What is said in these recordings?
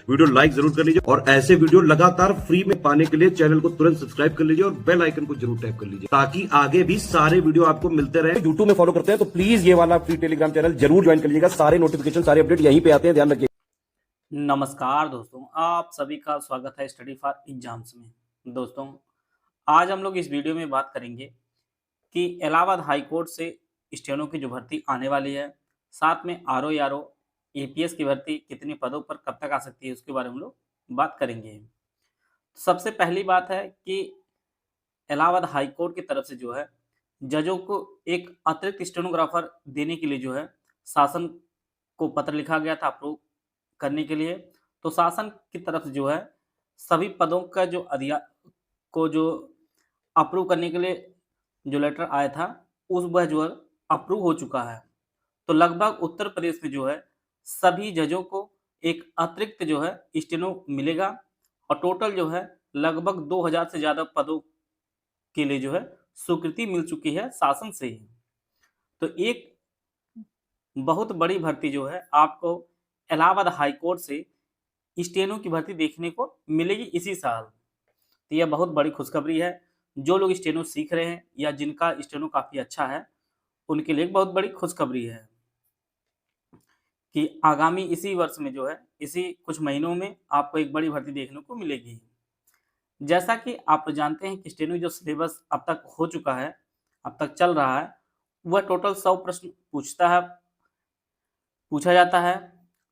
Video like जरूर कर लीजिए और ऐसे वीडियो लगातार फ्री में पाने के लिए चैनल को तुरंत सब्सक्राइब कर लीजिए और बेल आइकन को जरूर टैप कर लीजिए ताकि आगे भी सारे वीडियो आपको मिलते रहे। यूट्यूब में फॉलो करते हैं तो प्लीज ये वाला फ्री टेलीग्राम चैनल जरूर ज्वाइन कर लीजिएगा। सारे नोटिफिकेशन सारे अपडेट यहीं पे आते हैं, ध्यान रखिए। नमस्कार दोस्तों, आप सभी का स्वागत है स्टडी फॉर एग्जाम्स में। दोस्तों, आज हम लोग इस वीडियो में बात करेंगे कि इलाहाबाद हाई कोर्ट से स्टेनो की जो भर्ती आने वाली है, साथ में आरओ यारो एपीएस की भर्ती कितने पदों पर कब तक आ सकती है, उसके बारे में हम लोग बात करेंगे। सबसे पहली बात है कि इलाहाबाद हाई कोर्ट की तरफ से जो है जजों को एक अतिरिक्त स्टेनोग्राफर देने के लिए जो है शासन को पत्र लिखा गया था अप्रूव करने के लिए। तो शासन की तरफ से जो है सभी पदों का जो जो अप्रूव करने के लिए जो लेटर आया था वह जो है अप्रूव हो चुका है। तो लगभग उत्तर प्रदेश में जो है सभी जजों को एक अतिरिक्त जो है स्टेनो मिलेगा और टोटल जो है लगभग 2000 से ज़्यादा पदों के लिए जो है स्वीकृति मिल चुकी है शासन से ही। तो एक बहुत बड़ी भर्ती जो है आपको इलाहाबाद हाई कोर्ट से स्टेनो की भर्ती देखने को मिलेगी इसी साल। तो यह बहुत बड़ी खुशखबरी है। जो लोग स्टेनो सीख रहे हैं या जिनका स्टेनो काफ़ी अच्छा है उनके लिए एक बहुत बड़ी खुशखबरी है कि आगामी इसी वर्ष में जो है इसी कुछ महीनों में आपको एक बड़ी भर्ती देखने को मिलेगी। जैसा कि आप जानते हैं कि स्टेनो जो सिलेबस अब तक हो चुका है, अब तक चल रहा है, वह टोटल 100 प्रश्न पूछा जाता है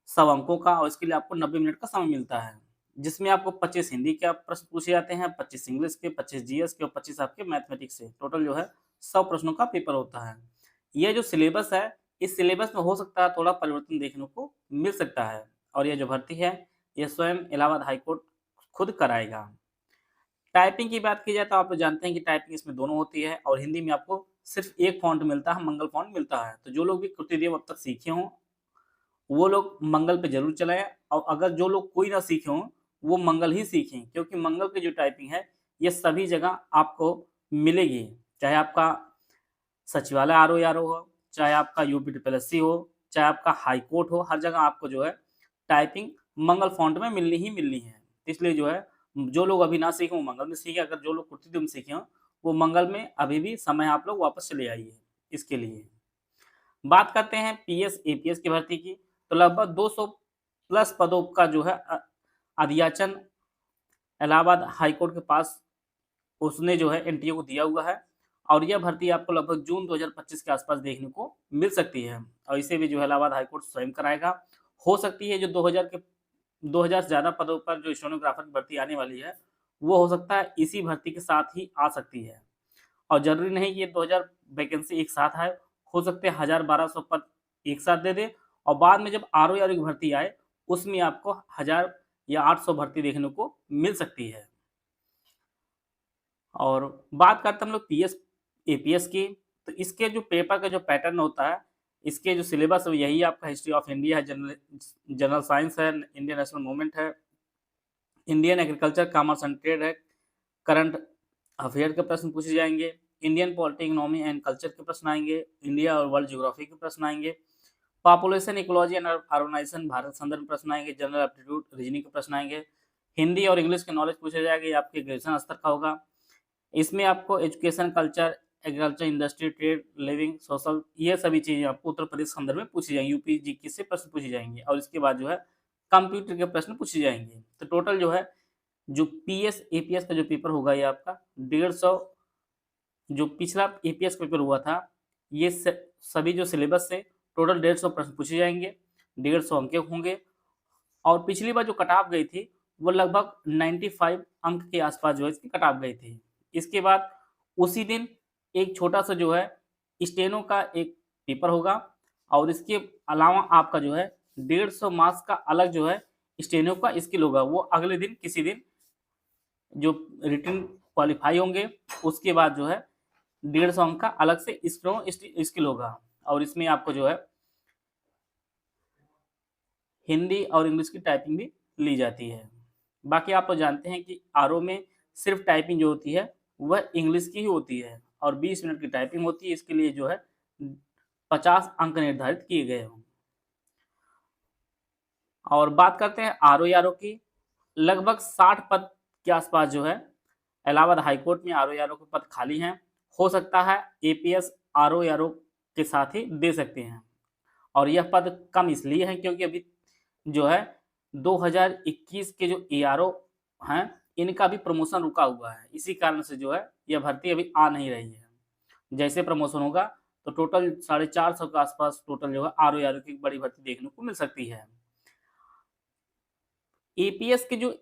100 अंकों का, और इसके लिए आपको 90 मिनट का समय मिलता है, जिसमें आपको 25 हिंदी के प्रश्न पूछे जाते हैं, 25 इंग्लिश के, 25 जीएस के और 25 आपके मैथमेटिक्स से। टोटल जो है 100 प्रश्नों का पेपर होता है। यह जो सिलेबस है, इस सिलेबस में हो सकता है थोड़ा परिवर्तन देखने को मिल सकता है, और यह जो भर्ती है यह स्वयं इलाहाबाद हाईकोर्ट खुद कराएगा। टाइपिंग की बात की जाए तो आप जानते हैं कि टाइपिंग इसमें दोनों होती है, और हिंदी में आपको सिर्फ एक फॉन्ट मिलता है, मंगल फॉन्ट मिलता है। तो जो लोग भी कृतिदेव अब तक सीखे हों वो लोग मंगल पे जरूर चलाएं, और अगर जो लोग कोई ना सीखे हों वो मंगल ही सीखें, क्योंकि मंगल की जो टाइपिंग है ये सभी जगह आपको मिलेगी। चाहे आपका सचिवालय आरओ यारो हो, चाहे आपका यूपीटीपीएससी हो, चाहे आपका हाई कोर्ट हो, हर जगह आपको जो है टाइपिंग मंगल फॉन्ट में मिलनी ही मिलनी है। इसलिए जो है जो लोग अभी ना सीखे वो मंगल में सीखे, अगर जो लोग कृतिदेव में सीखे हों वो मंगल में अभी भी समय आप लोग वापस चले आइए। इसके लिए बात करते हैं पीएस एपीएस की भर्ती की, तो लगभग 200 प्लस पदों का जो है अध्याचन इलाहाबाद हाईकोर्ट के पास उसने जो है एनटीए को दिया हुआ है, और यह भर्ती आपको लगभग जून 2025 के आसपास देखने को मिल सकती है, और इसे भी जो है इलाहाबाद हाईकोर्ट स्वयं कराएगा। हो सकती है जो 2000 से ज़्यादा पदों पर जो स्टेनोग्राफर की भर्ती आने वाली है वो हो सकता है इसी भर्ती के साथ ही आ सकती है, और जरूरी नहीं कि ये 2000 वैकेंसी एक साथ आए, हो सकते हैं 1000-1200 पद एक साथ दे दे, और बाद में जब आरओ यारो की भर्ती आए उसमें आपको 1000 या 800 भर्ती देखने को मिल सकती है। और बात करते हैं हम लोग पीएस एपीएस की, तो इसके जो पेपर का जो पैटर्न होता है, इसके जो सिलेबस है यही आपका हिस्ट्री ऑफ इंडिया है, जनरल साइंस है, इंडियन नेशनल मूवमेंट है, Indian agriculture commerce and trade है, करंट अफेयर के प्रश्न पूछे जाएंगे, Indian polity economy and culture के प्रश्न आएंगे, इंडिया और वर्ल्ड ज्योग्राफी के प्रश्न आएंगे, population ecology and urbanization Bharat संदर्भ प्रश्न आएंगे, जनरल एप्टीट्यूड रीजनिंग के प्रश्न आएंगे, हिंदी और इंग्लिश के नॉलेज पूछे जाएंगे, आपके ग्रेजुएशन स्तर का होगा। इसमें आपको education, culture, agriculture, industry, trade, living, social, ये सभी चीज़ें आपको उत्तर प्रदेश संदर्भ में पूछी जाएंगी, यूपी जीके से प्रश्न पूछे जाएंगे, और इसके बाद जो है कंप्यूटर के प्रश्न पूछे जाएंगे। तो टोटल जो है जो पीएस एपीएस का जो पेपर होगा ये आपका 150, जो पिछला एपीएस पेपर हुआ था ये सभी जो सिलेबस से टोटल 150 प्रश्न पूछे जाएंगे, 150 अंक होंगे, और पिछली बार जो कट ऑफ गई थी वो लगभग 95 अंक के आसपास जो है इसकी कट ऑफ गई थी। इसके बाद उसी दिन एक छोटा सा जो है स्टेनो का एक पेपर होगा, और इसके अलावा आपका जो है 150 मार्क्स का अलग जो है स्टेनो का स्किल होगा, वो अगले दिन किसी दिन जो रिटन क्वालिफाई होंगे उसके बाद जो है 150 अंक का अलग से स्किल होगा, और इसमें आपको जो है हिंदी और इंग्लिश की टाइपिंग भी ली जाती है। बाकी आप तो जानते हैं कि आरओ में सिर्फ टाइपिंग जो होती है वह इंग्लिश की ही होती है, और 20 मिनट की टाइपिंग होती है, इसके लिए जो है 50 अंक निर्धारित किए गए हों। और बात करते हैं आरओ की। लगभग 60 पद के आसपास जो है इलाहाबाद हाईकोर्ट में आरओ के पद खाली हैं। हो सकता है एपीएस आरओ के साथ ही दे सकते हैं, और यह पद कम इसलिए हैं क्योंकि अभी जो है 2021 के जो एआरओ हैं इनका भी प्रमोशन रुका हुआ है। इसी कारण से जो है यह भर्ती अभी आ नहीं रही है। जैसे प्रमोशन होगा तो टोटल 450 के आसपास टोटल जो है आरओ की बड़ी भर्ती देखने को मिल सकती है। एपीएस के जो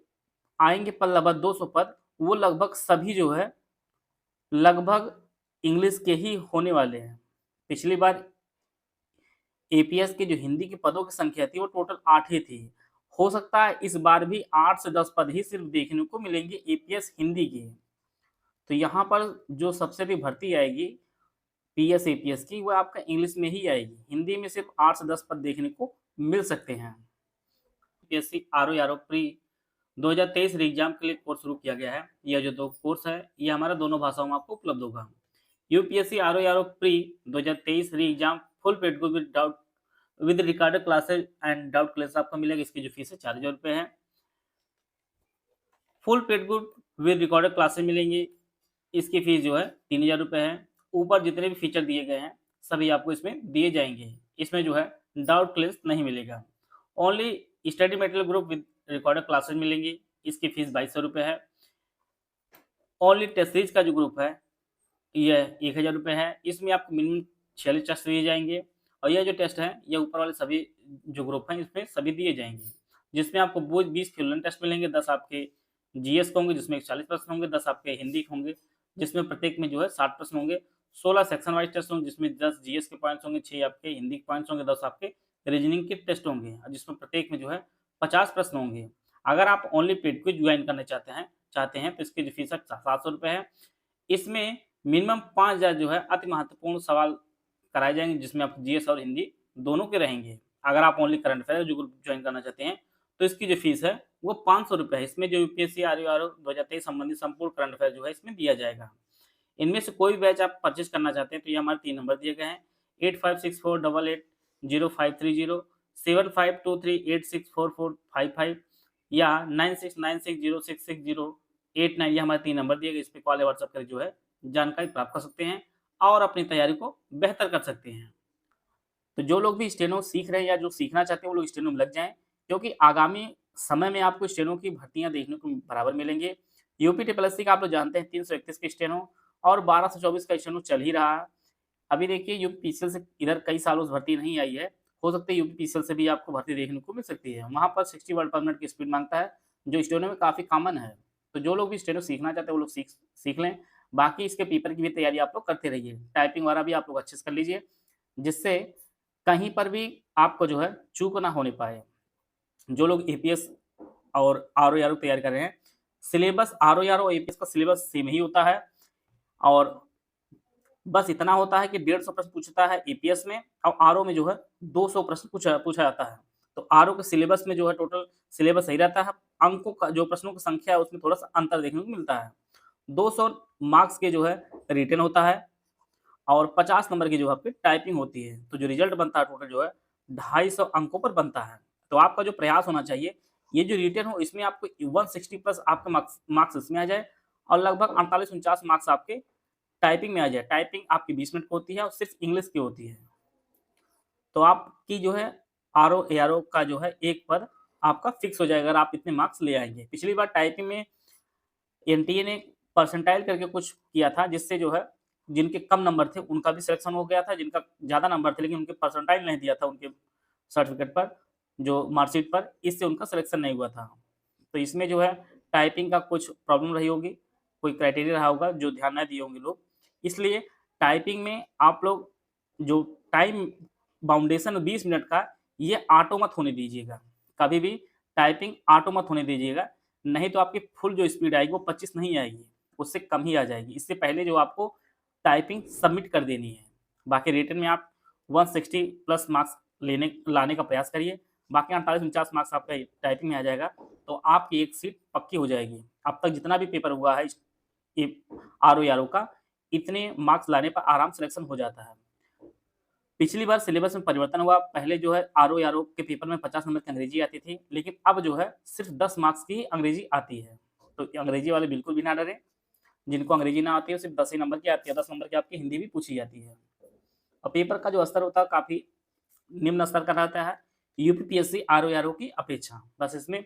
आएंगे पद लगभग 200 पद, वो लगभग सभी जो है लगभग इंग्लिश के ही होने वाले हैं। पिछली बार एपीएस के जो हिंदी के पदों की संख्या थी वो टोटल 8 ही थी। हो सकता है इस बार भी 8 से 10 पद ही सिर्फ देखने को मिलेंगे एपीएस हिंदी के। तो यहाँ पर जो सबसे भी भर्ती आएगी पीएस एपीएस की, वो आपका इंग्लिश में ही आएगी। हिंदी में सिर्फ 8 से 10 पद देखने को मिल सकते हैं। यूपीएससी आरओ प्री 2023 एग्जाम के लिए कोर्स शुरू किया गया है। यह जो 2 कोर्स है ये हमारा दोनों भाषाओं में आपको उपलब्ध होगा। UPSC RO pre 2023 re exam full paid को with doubt with recorded classes and doubt class आपको मिलेगा। इसकी जो फीस है 4000 रुपये है। Full paid good with recorded classes मिलेंगे, इसकी फीस जो है 3000 रुपये है। ऊपर जितने भी फीचर दिए गए हैं सभी आपको इसमें दिए जाएंगे। इसमें जो है डाउट क्लास नहीं मिलेगा। Only study material group with recorded classes मिलेंगी, इसकी फीस 2200 रुपये है। ओनली टेस्ट सीरीज का जो ग्रुप है यह 1000 रुपये है। इसमें आपको मिनिमम 46 टेस्ट दिए जाएंगे, और यह जो टेस्ट है ये ऊपर वाले सभी जो ग्रुप हैं इसमें सभी दिए जाएंगे, जिसमें आपको 20 फिल्म टेस्ट मिलेंगे। 10 आपके जीएस के होंगे जिसमें 40 प्रश्न होंगे, 10 आपके हिंदी के होंगे जिसमें प्रत्येक में जो है 60 प्रश्न होंगे। 16 सेक्शन वाइज टेस्ट होंगे जिसमें 10 जीएस के पॉइंट्स होंगे, 6 आपके हिंदी के पॉइंट्स होंगे, 10 आपके रीजनिंग के टेस्ट होंगे, जिसमें प्रत्येक में जो है 50 प्रश्न होंगे। अगर आप ओनली पेड क्विज ज्वाइन करना चाहते हैं तो इसकी जो फीस है 700 रुपये है। इसमें मिनिमम 5000 जो है अति महत्वपूर्ण सवाल कराए जाएंगे, जिसमें आप जीएस और हिंदी दोनों के रहेंगे। अगर आप ओनली करंट अफेयर जो ग्रुप ज्वाइन करना चाहते हैं तो इसकी जो फीस है वो 500 रुपये है। इसमें जो यूपीएससी आरओ 2023 संबंधित संपूर्ण करंट अफेयर जो है इसमें दिया जाएगा। इनमें से कोई बैच आप परचेज करना चाहते हैं तो ये हमारे 3 नंबर दिए गए हैं 8564880530, 7523864455 या 9696066089। ये हमारे 3 नंबर दिए गए, इस पर कॉल या व्हाट्सएप कर जो है जानकारी प्राप्त कर सकते हैं और अपनी तैयारी को बेहतर कर सकते हैं। तो जो लोग भी स्टेनो सीख रहे हैं या जो सीखना चाहते हैं वो लोग स्टेनो में लग जाएं, क्योंकि आगामी समय में आपको स्टेनो की भर्तियां देखने को बराबर मिलेंगे। यूपी टीपीएससी का आप लोग जानते हैं 331 के स्टेनो और 12 से 24 का स्टेनो चल ही रहा है। अभी देखिए यूपीपीसीएल से इधर कई सालों से भर्ती नहीं आई है, हो सकता है यूपीपीसीएल से भी आपको भर्ती देखने को मिल सकती है। वहाँ पर 60 वर्ड पर मिनट की स्पीड मांगता है, जो स्टेनो में काफ़ी कॉमन है। तो जो लोग भी स्टेनो सीखना चाहते हैं वो लोग सीख लें। बाकी इसके पेपर की भी तैयारी आप लोग करते रहिए, टाइपिंग वगैरह भी आप लोग अच्छे से कर लीजिए, जिससे कहीं पर भी आपको जो है चूक ना होने पाए। जो लोग एपीएस और आरओ तैयार कर रहे हैं, सिलेबस आरओ एपीएस का सिलेबस सेम ही होता है, और बस इतना होता है कि 150 प्रश्न पूछता है एपीएस में, और आरओ में जो है 200 प्रश्न पूछा जाता है। तो आरओ के सिलेबस में जो है टोटल सिलेबस सही रहता है, अंकों का जो प्रश्नों की संख्या है उसमें थोड़ा सा अंतर देखने को मिलता है। 200 मार्क्स के जो है रिटन होता है और 50 नंबर की जो है आपकी टाइपिंग होती है। तो जो रिजल्ट बनता है टोटल जो है 250 अंकों पर बनता है। तो आपका जो प्रयास होना चाहिए ये जो रिटन हो इसमें आपको 160 प्लस आपके मार्क्स इसमें आ जाए, और लगभग 48-49 मार्क्स आपके टाइपिंग में आ जाए। टाइपिंग आपकी 20 मिनट की होती है और सिर्फ इंग्लिश की होती है। तो आपकी जो है आरओ का जो है एक पद आपका फिक्स हो जाएगा अगर आप इतने मार्क्स ले आएंगे। पिछली बार टाइपिंग में एनटीए ने परसेंटाइल करके कुछ किया था, जिससे जो है जिनके कम नंबर थे उनका भी सिलेक्शन हो गया था, जिनका ज़्यादा नंबर थे लेकिन उनके परसेंटाइल नहीं दिया था उनके सर्टिफिकेट पर, जो मार्कशीट पर, इससे उनका सिलेक्शन नहीं हुआ था। तो इसमें जो है टाइपिंग का कुछ प्रॉब्लम रही होगी, कोई क्राइटेरिया रहा होगा जो ध्यान नहीं दिए होंगे लोग। इसलिए टाइपिंग में आप लोग जो टाइम बाउंडेशन 20 मिनट का, ये ऑटो मत होने दीजिएगा। कभी भी टाइपिंग ऑटो मत होने दीजिएगा, नहीं तो आपकी फुल जो स्पीड आएगी वो 25 नहीं आएगी, उससे कम ही आ जाएगी। इससे पहले जो आपको टाइपिंग सबमिट कर देनी है। बाकी रिटन में आप 160 प्लस मार्क्स लाने का प्रयास करिए। बाकी 48-49 मार्क्स आपका टाइपिंग में आ जाएगा तो आपकी एक सीट पक्की हो जाएगी। अब तक जितना भी पेपर हुआ है आरओ का, इतने मार्क्स लाने पर आराम सिलेक्शन हो जाता है। पिछली बार सिलेबस में परिवर्तन हुआ, पहले जो है आरओ के पेपर में 50 नंबर की अंग्रेजी आती थी, लेकिन अब जो है सिर्फ 10 मार्क्स की ही अंग्रेजी आती है। तो अंग्रेजी वाले बिल्कुल भी ना डरें, जिनको अंग्रेजी ना आती है सिर्फ 10 ही नंबर की आती है, 10 नंबर की आपकी हिंदी भी पूछी जाती है। और पेपर का जो स्तर होता है काफ़ी निम्न स्तर का रहता है, यूपीपीएससी आरओ की अपेक्षा। बस इसमें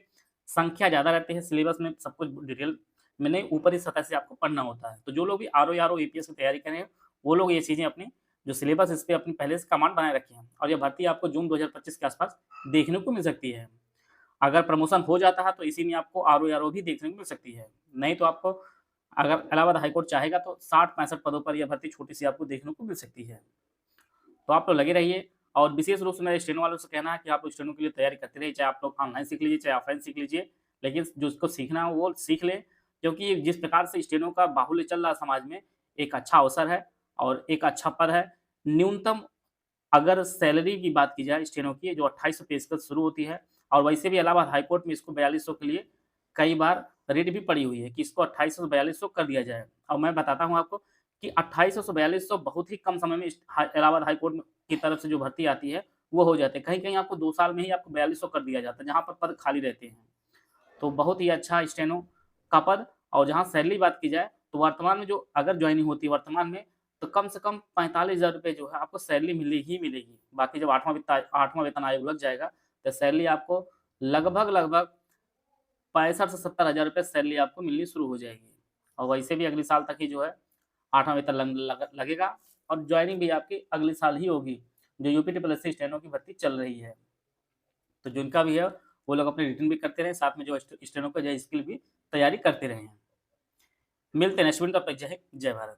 संख्या ज़्यादा रहती है, सिलेबस में सब कुछ डिटेल में नहीं, ऊपरी सतह से आपको पढ़ना होता है। तो जो लोग भी आरओ यूपीएससी की तैयारी कर रहे हैं, वो लोग ये चीज़ें अपनी जो सिलेबस इस पे अपनी पहले से कमांड बनाए रखें और ये भर्ती आपको जून 2025 के आसपास देखने को मिल सकती है। अगर प्रमोशन हो जाता है तो इसी में आपको आरओ भी देखने को मिल सकती है। नहीं तो आपको अगर इलाहाबाद हाईकोर्ट चाहेगा तो 60-65 पदों पर यह भर्ती छोटी-सी आपको देखने को मिल सकती है। तो आप लोग लगे रहिए और विशेष रूप से मेरे स्टेनो वालों से कहना है कि आप लोग स्टेनो के लिए तैयारी करते रहिए, चाहे आप लोग ऑनलाइन सीख लीजिए, चाहे ऑफलाइन सीख लीजिए, लेकिन जो उसको सीखना है वो सीख लें, क्योंकि जिस प्रकार से स्टेनो का बाहुल्य चल रहा है समाज में, एक अच्छा अवसर है और एक अच्छा पद है। न्यूनतम अगर सैलरी की बात की जाए स्टेनो की, जो 2800 पेशकश शुरू होती है और वैसे भी इलाहाबाद हाईकोर्ट में इसको 4200 के लिए कई बार रेट भी पड़ी हुई है कि इसको 2800 से 4200 कर दिया जाए। और मैं बताता हूँ आपको कि 2800 से 4200 बहुत ही कम समय में इलाहाबाद हाईकोर्ट की तरफ से जो भर्ती आती है वो हो जाती है। कहीं-कहीं आपको 2 साल में ही आपको 4200 कर दिया जाता है, जहाँ पर पद खाली रहते हैं। तो बहुत ही अच्छा स्टेनो का पद। और जहाँ सैलरी की बात की जाए तो वर्तमान में जो अगर जॉइनिंग होती है वर्तमान में, तो कम से कम 45,000 रुपए जो है आपको सैलरी मिलेगी ही मिलेगी। बाकी जब 8वां वेतन आयोग लग जाएगा तो सैलरी आपको लगभग 65 से 70,000 रुपए सैलरी आपको मिलनी शुरू हो जाएगी। और वैसे भी अगले साल तक ही जो है 8वां वेतन लगेगा और जॉइनिंग भी आपकी अगले साल ही होगी, जो यूपी ट्रिपल स्टेनो की भर्ती चल रही है। तो जिनका भी है वो लोग अपने रिटर्न भी करते रहें, साथ में जो स्टेनो का जो स्किल भी तैयारी करते रहें। मिलते हैं नेक्स्ट वीडियो, तब तक जय हिंद, जय भारत।